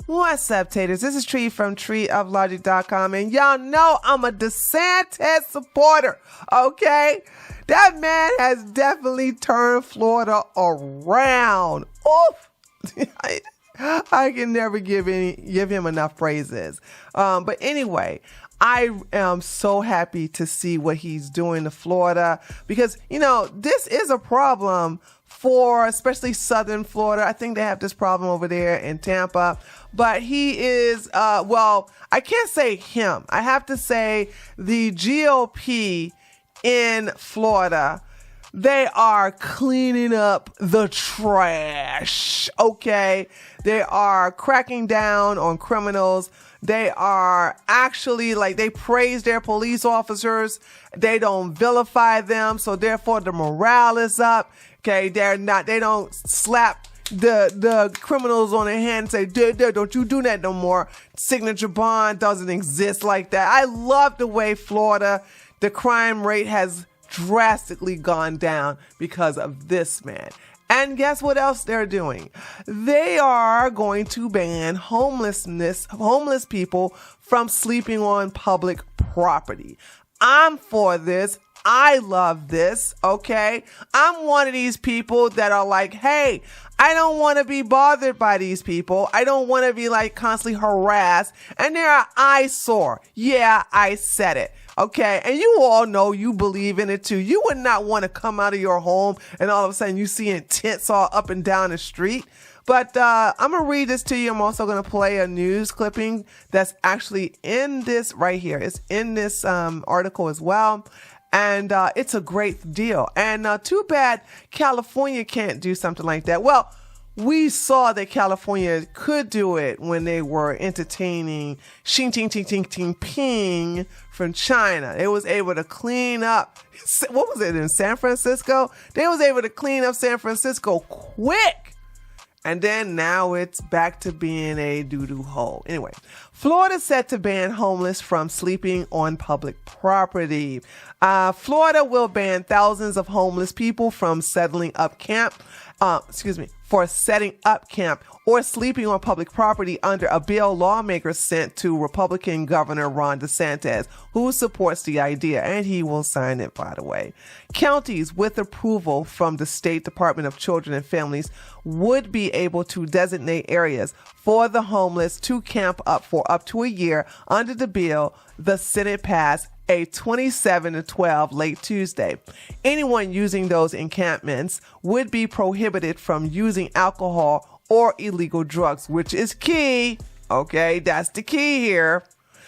What's up, taters? This is Tree from treeoflogic.com, and y'all know I'm a DeSantis supporter, okay? That man has definitely turned Florida around. Oof! I can never give him enough praises. But anyway, I am so happy to see what he's doing to Florida because, this is a problem for especially southern Florida. I think they have this problem over there in Tampa. But he is, I can't say him. I have to say the GOP in Florida. They are cleaning up the trash, okay? They are cracking down on criminals. They are actually, they praise their police officers. They don't vilify them, so therefore the morale is up. Okay, they don't slap the criminals on their hand and say, don't you do that no more. Signature bond doesn't exist like that. I love the way Florida, the crime rate has drastically gone down because of this man. And guess what else they're doing? They are going to ban homeless people from sleeping on public property. I'm for this. I love this, okay? I'm one of these people that are like, hey, I don't want to be bothered by these people. I don't want to be constantly harassed. And they're an eyesore. Yeah, I said it. Okay, and you all know you believe in it too. You would not want to come out of your home and all of a sudden you see tents all up and down the street. But I'm going to read this to you. I'm also going to play a news clipping that's actually in this right here. It's in this article as well. And it's a great deal. And too bad California can't do something like that. Well, we saw that California could do it when they were entertaining Xi Jinping from China. They was able to clean up, what was it, in San Francisco? They was able to clean up San Francisco quick. And then now it's back to being a doo-doo hole. Anyway, Florida set to ban homeless from sleeping on public property. Florida will ban thousands of homeless people from setting up camp or sleeping on public property under a bill lawmakers sent to Republican Governor Ron DeSantis, who supports the idea, and he will sign it, by the way. Counties with approval from the State Department of Children and Families would be able to designate areas for the homeless to camp up for up to a year. Under the bill, the Senate passed a 27-12 late Tuesday. Anyone using those encampments would be prohibited from using alcohol or illegal drugs, which is key. Okay, that's the key here.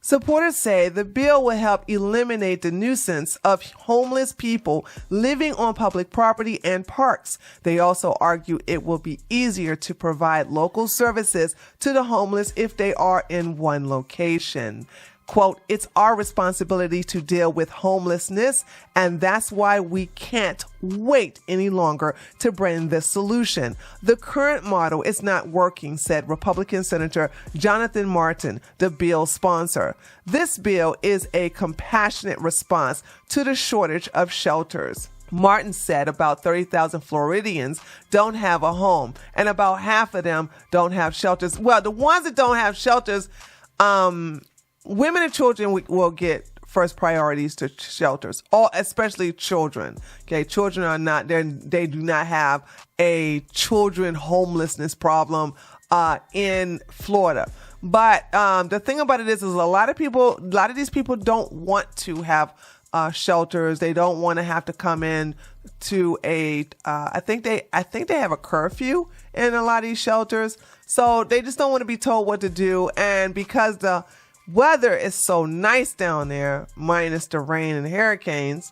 Supporters say the bill will help eliminate the nuisance of homeless people living on public property and parks. They also argue it will be easier to provide local services to the homeless if they are in one location. Quote, it's our responsibility to deal with homelessness, and that's why we can't wait any longer to bring this solution. The current model is not working, said Republican Senator Jonathan Martin, the bill's sponsor. This bill is a compassionate response to the shortage of shelters. Martin said about 30,000 Floridians don't have a home, and about half of them don't have shelters. Well, the ones that don't have shelters, women and children will get first priorities to shelters, especially children. Okay, children are not there; they do not have a children homelessness problem in Florida. But the thing about it is a lot of these people don't want to have shelters. They don't want to have to come in to I think they have a curfew in a lot of these shelters, so they just don't want to be told what to do. And because the weather is so nice down there, minus the rain and hurricanes,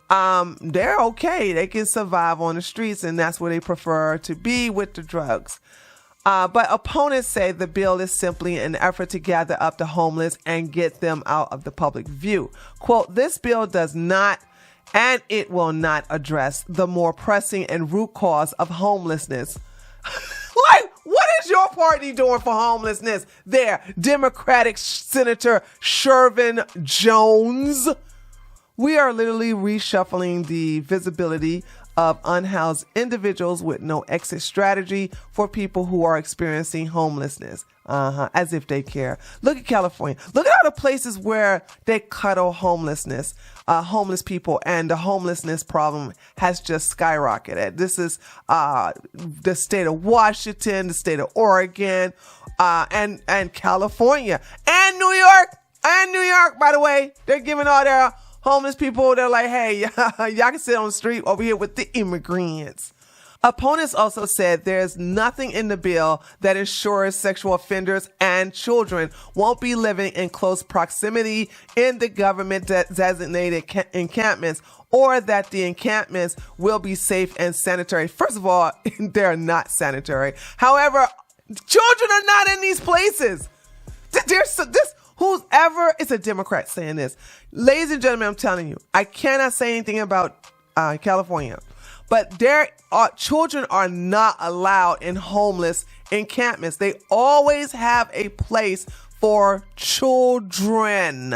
they're okay. They can survive on the streets, and that's where they prefer to be with the drugs. But opponents say the bill is simply an effort to gather up the homeless and get them out of the public view. Quote, this bill does not and it will not address the more pressing and root cause of homelessness. What is your party doing for homelessness there, Democratic Senator Shervin Jones? We are literally reshuffling the visibility of unhoused individuals with no exit strategy for people who are experiencing homelessness. As if they care. Look at California. Look at all the places where they cuddle homeless people, and the homelessness problem has just skyrocketed. This is the state of Washington, the state of Oregon, and California, and New York. And New York, by the way, they're giving all their homeless people, they're like, hey, y'all can sit on the street over here with the immigrants. Opponents also said there's nothing in the bill that ensures sexual offenders and children won't be living in close proximity in the government designated encampments, or that the encampments will be safe and sanitary. First of all, they're not sanitary. However, children are not in these places. It's a Democrat saying this. Ladies and gentlemen, I'm telling you, I cannot say anything about California. But children are not allowed in homeless encampments. They always have a place for children.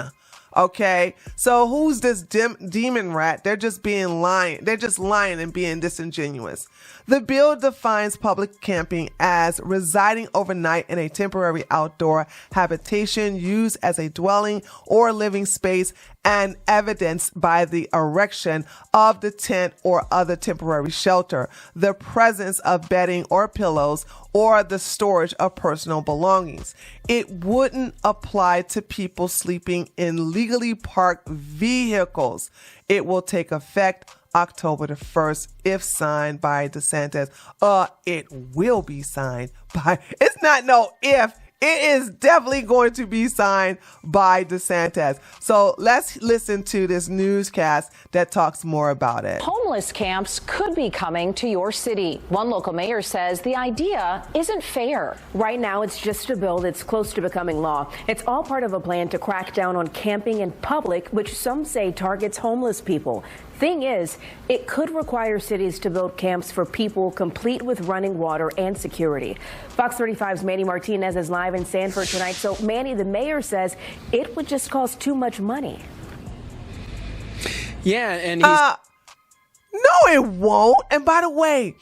Okay, so who's this demon rat? They're just lying and being disingenuous. The bill defines public camping as residing overnight in a temporary outdoor habitation used as a dwelling or living space, and evidenced by the erection of the tent or other temporary shelter, the presence of bedding or pillows, or the storage of personal belongings. It wouldn't apply to people sleeping in legally parked vehicles. It will take effect October the 1st if signed by DeSantis. It will be signed by, it's not no if, it is definitely going to be signed by DeSantis. So let's listen to this newscast that talks more about it. Homeless camps could be coming to your city. One local mayor says the idea isn't fair. Right now, it's just a bill that's close to becoming law. It's all part of a plan to crack down on camping in public, which some say targets homeless people. Thing is, it could require cities to build camps for people complete with running water and security. Fox 35's Manny Martinez is live in Sanford tonight. So, Manny, the mayor says it would just cost too much money. Yeah, and no, it won't. And by the way,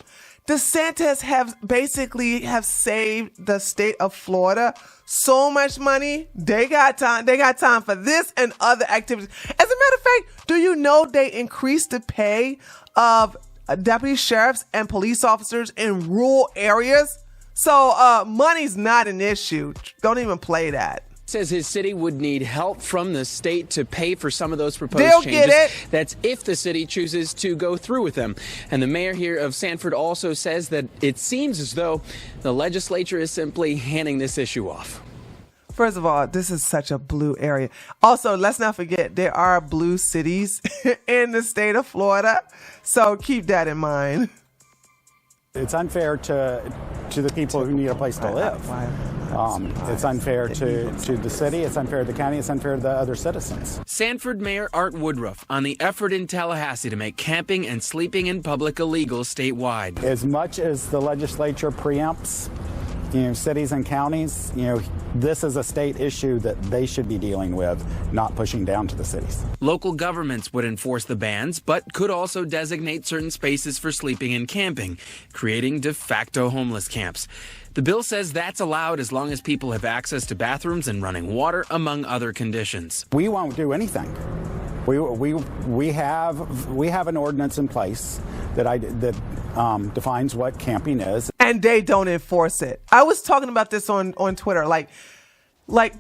DeSantis have saved the state of Florida so much money. They got time for this and other activities. As a matter of fact, do you know they increased the pay of deputy sheriffs and police officers in rural areas? So money's not an issue. Don't even play that. Says his city would need help from the state to pay for some of those proposed They'll changes. Get it. That's if the city chooses to go through with them. And the mayor here of Sanford also says that it seems as though the legislature is simply handing this issue off. First of all, this is such a blue area. Also, let's not forget there are blue cities in the state of Florida. So keep that in mind. It's unfair to the people who need a place to live. It's unfair to the city, it's unfair to the county, it's unfair to the other citizens. Sanford Mayor Art Woodruff on the effort in Tallahassee to make camping and sleeping in public illegal statewide. As much as the legislature preempts, cities and counties, this is a state issue that they should be dealing with, not pushing down to the cities. Local governments would enforce the bans, but could also designate certain spaces for sleeping and camping, creating de facto homeless camps. The bill says that's allowed as long as people have access to bathrooms and running water, among other conditions. We won't do anything. We have an ordinance in place that defines what camping is, and they don't enforce it. I was talking about this on Twitter. Like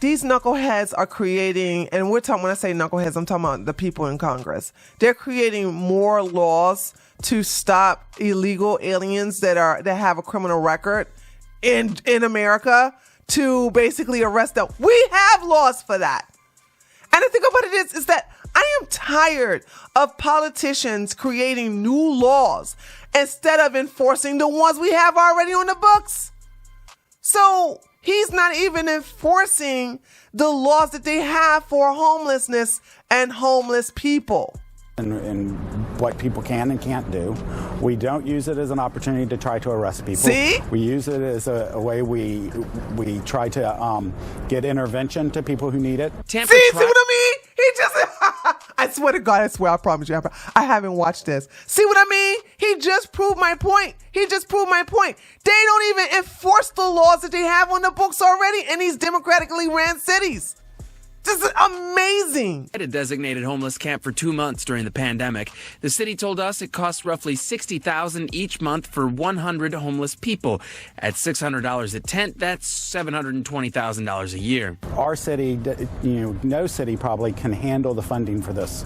these knuckleheads are creating, and when I say knuckleheads, I'm talking about the people in Congress. They're creating more laws to stop illegal aliens that have a criminal record in America, to basically arrest them. We have laws for that. And the thing about it is that I am tired of politicians creating new laws instead of enforcing the ones we have already on the books. So he's not even enforcing the laws that they have for homelessness and homeless people. And what people can and can't do. We don't use it as an opportunity to try to arrest people. See? We use it as a way we try to get intervention to people who need it. See what I mean? He just, I swear to God, I promise you, I haven't watched this. See what I mean? He just proved my point. They don't even enforce the laws that they have on the books already in these democratically ran cities. This is amazing. At a designated homeless camp for 2 months during the pandemic, the city told us it costs roughly $60,000 each month for 100 homeless people. At $600 a tent, that's $720,000 a year. Our city, no city probably can handle the funding for this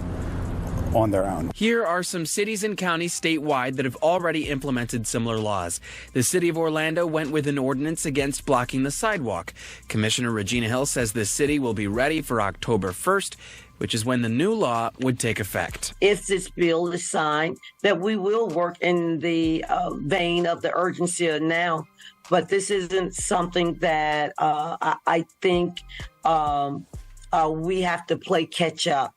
on their own. Here are some cities and counties statewide that have already implemented similar laws. The city of Orlando went with an ordinance against blocking the sidewalk. Commissioner Regina Hill says the city will be ready for October 1st, which is when the new law would take effect. If this bill is signed, that we will work in the vein of the urgency of now. But this isn't something that I think we have to play catch up.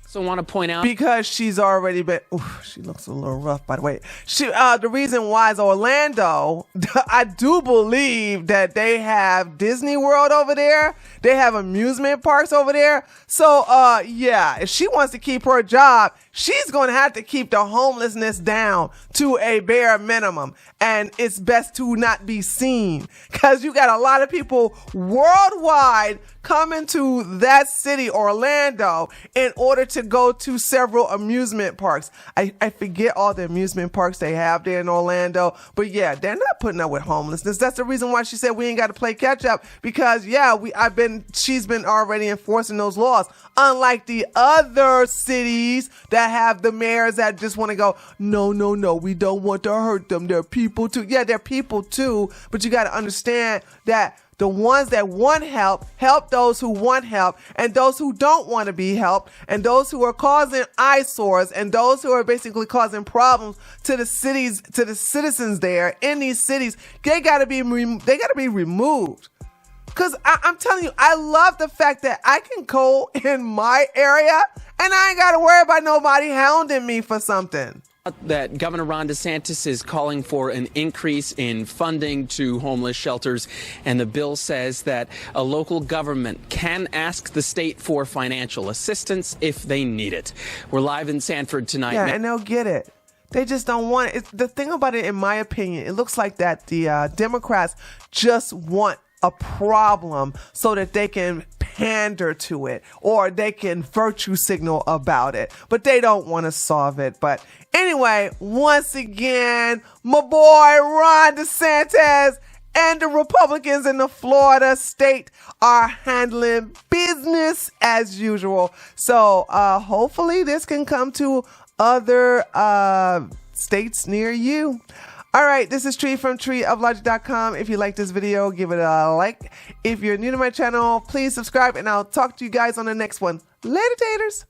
So want to point out, because she's already been, she looks a little rough, by the way. The reason why is Orlando, I do believe that they have Disney World over there. They have amusement parks over there. So, yeah, if she wants to keep her job, she's going to have to keep the homelessness down to a bare minimum. And it's best to not be seen, because you got a lot of people worldwide coming to that city, Orlando, in order to go to several amusement parks. I forget all the amusement parks they have there in Orlando, but yeah, they're not putting up with homelessness. That's the reason why she said we ain't got to play catch up, because yeah, she's been already enforcing those laws. Unlike the other cities that have the mayors that just want to go, no, we don't want to hurt them. They're people too. Yeah, they're people too, but you got to understand that the ones that want help those who want help, and those who don't want to be helped, and those who are causing eyesores, and those who are basically causing problems to the cities, to the citizens there in these cities. They got to be removed. Because I'm telling you, I love the fact that I can go in my area and I ain't got to worry about nobody hounding me for something. That Governor Ron DeSantis is calling for an increase in funding to homeless shelters, and the bill says that a local government can ask the state for financial assistance if they need it. We're live in Sanford tonight. Yeah, and they'll get it. They just don't want it. The thing about it, in my opinion, it looks like that the Democrats just want a problem so that they can pander to it, or they can virtue signal about it, but they don't want to solve it. But anyway, once again, my boy Ron DeSantis and the Republicans in the Florida state are handling business as usual. So hopefully this can come to other states near you. All right, this is Tree from treeoflogic.com. If you like this video, give it a like. If you're new to my channel, please subscribe, and I'll talk to you guys on the next one. Later, taters.